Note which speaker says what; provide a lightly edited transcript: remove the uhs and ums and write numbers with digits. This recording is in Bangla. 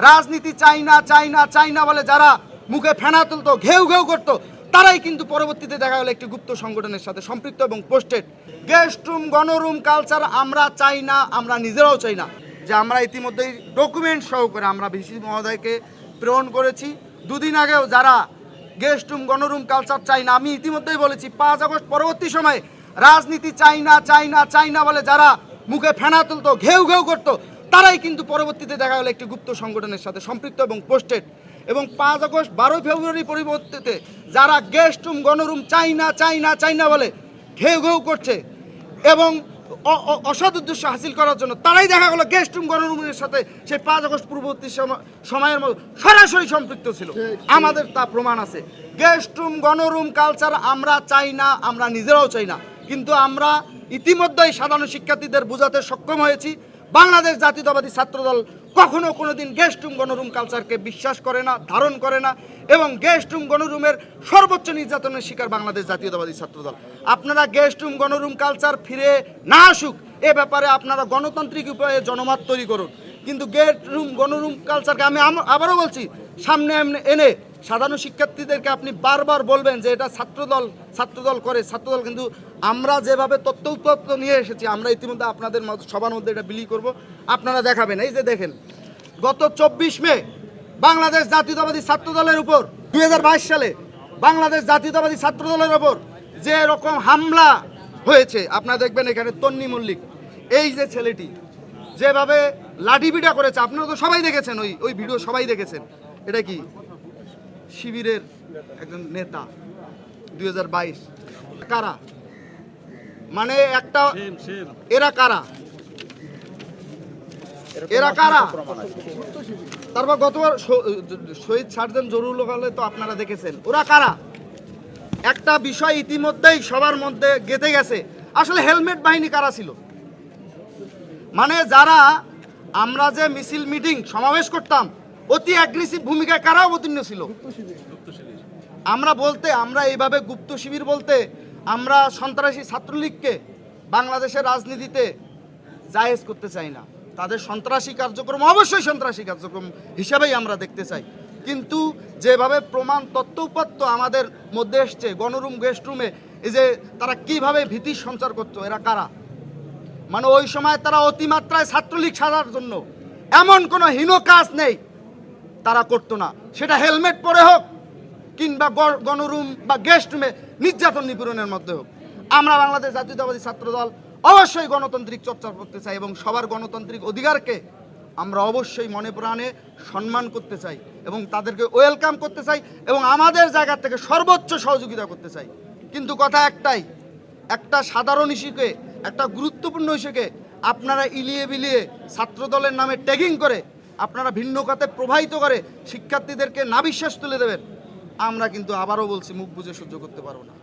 Speaker 1: রাজনীতি চাই না চাই না চাই না বলে যারা মুখে ফেনা তুলতো, ঘেউ ঘেউ করতো, তারাই কিন্তু পরবর্তীতে দেখা গেল একটি গুপ্ত সংগঠনের সাথে সম্পৃক্ত এবং পোস্টেড। গেস্ট রুম, গণরুম কালচার আমরা চাই না, আমরা নিজেরাও চাই না। যে আমরা ইতিমধ্যেই ডকুমেন্ট সহকারে আমরা ভিসি মহোদয়কে প্রেরণ করেছি। দুদিন আগেও যারা গেস্ট রুম, গণরুম কালচার চাই না, আমি ইতিমধ্যেই বলেছি 5 আগস্ট পরবর্তী সময়ে রাজনীতি চাই না চাই না চাই না বলে যারা মুখে ফেনা তুলতো, ঘেউ ঘেউ করতো, তারাই কিন্তু পরবর্তীতে দেখা গেল একটি গুপ্ত সংগঠনের সাথে সম্পৃক্ত এবং পোস্টেড। এবং 5 আগস্ট 12 ফেব্রুয়ারি পরিবর্তিতে যারা গেস্ট রুম, গণরুম চাই না চাই না চাই না বলে ঘেউ ঘেউ করছে এবং অসৎ উদ্দেশ্য হাসিল করার জন্য, তারাই দেখা গেলো গেস্ট রুম, গণরুমের সাথে সেই 5 আগস্ট পূর্ববর্তী সময়ের মধ্যে সরাসরি সম্পৃক্ত ছিল। আমাদের তা প্রমাণ আছে। গেস্ট রুম, গণরুম কালচার আমরা চাই না, আমরা নিজেরাও চাই না। কিন্তু আমরা ইতিমধ্যেই সাধারণ শিক্ষার্থীদের বোঝাতে সক্ষম হয়েছি বাংলাদেশ জাতীয়তাবাদী ছাত্রদল কখনো কোনোদিন গেস্ট রুম, গণরুম কালচারকে বিশ্বাস করে না, ধারণ করে না এবং গেস্ট রুম, গণরুমের সর্বোচ্চ নির্যাতনের শিকার বাংলাদেশ জাতীয়তাবাদী ছাত্রদল। আপনারা গেস্ট রুম, গণরুম কালচার ফিরে না আসুক এ ব্যাপারে আপনারা গণতান্ত্রিক উপায়ে জনমত তৈরি করুন। কিন্তু গেস্ট রুম, গণরুম কালচারকে আমি আবারও বলছি, সামনে এনে সাধারণ শিক্ষার্থীদেরকে আপনি বারবার বলবেন যে এটা ছাত্রদল করে ছাত্রদল, কিন্তু আমরা যেভাবে তথ্য উৎপত্ত নিয়ে এসেছি আমরা ইতিমধ্যে আপনাদের সবার মধ্যে এটা বিলি করব। আপনারা দেখাবেন। এই যে দেখেন, গত 24 মে বাংলাদেশ জাতীয়তাবাদী ছাত্রদলের উপর 2022 সালে বাংলাদেশ জাতীয়তাবাদী ছাত্রদলের উপর যে রকম হামলা হয়েছে আপনারা দেখবেন। এখানে তন্নি মল্লিক, এই যে ছেলেটি যেভাবে লাঠিপিটা করেছে, আপনারা তো সবাই দেখেছেন, ওই ভিডিও সবাই দেখেছেন। এটা কি শিবিরের একজন নেতা। 2022 কারা, মানে একটা এরা কারা, তারপর গতবার শহীদ সার্জেন্ট জরুল হলে তো আপনারা দেখেছেন। ওরা কারা? একটা বিষয় ইতিমধ্যেই সবার মধ্যে গেঁথে গেছে, আসলে হেলমেট বাহিনী কারা ছিল। মানে যারা আমরা যে মিছিল, মিটিং, সমাবেশ করতাম, অতি অ্যাগ্রেসিভ ভূমিকায় কারা অবতীর্ণ ছিল। আমরা এইভাবে গুপ্ত শিবির বলতে আমরা সন্ত্রাসী ছাত্রলীগকে বাংলাদেশের রাজনীতিতে জায়েজ করতে চাই না। তাদের সন্ত্রাসী কার্যক্রম অবশ্যই সন্ত্রাসী কার্যক্রম হিসাবেই আমরা দেখতে চাই। কিন্তু যেভাবে প্রমাণ তথ্য আমাদের মধ্যে এসছে গণরুম, গেস্ট রুমে, এই যে তারা কিভাবে ভীতি সঞ্চার করতো, এরা কারা? মানে ওই সময় তারা অতিমাত্রায় ছাত্রলীগ সাজার জন্য এমন কোনো হীন কাজ নেই তারা করতো না, সেটা হেলমেট পরে হোক কিংবা গণরুম বা গেস্ট রুমে নির্যাতন নিপীড়নের মধ্যে হোক। আমরা বাংলাদেশ জাতীয়তাবাদী ছাত্রদল অবশ্যই গণতান্ত্রিক চর্চা করতে চাই এবং সবার গণতান্ত্রিক অধিকারকে আমরা অবশ্যই মনে প্রাণে সম্মান করতে চাই এবং তাদেরকে ওয়েলকাম করতে চাই এবং আমাদের জায়গা থেকে সর্বোচ্চ সহযোগিতা করতে চাই। কিন্তু কথা একটাই, একটা সাধারণ ইস্যুকে, একটা গুরুত্বপূর্ণ ইস্যুকে আপনারা ইলিয়ে বিলিয়ে ছাত্রদলের নামে ট্যাগিং করে আপনারা ভিন্ন খাতে প্রবাহিত করে শিক্ষার্থীদেরকে নাবিশ্বাস তুলে দেবেন, আমরা কিন্তু আবারও বলছি মুখ বুজে সহ্য করতে পারবো না।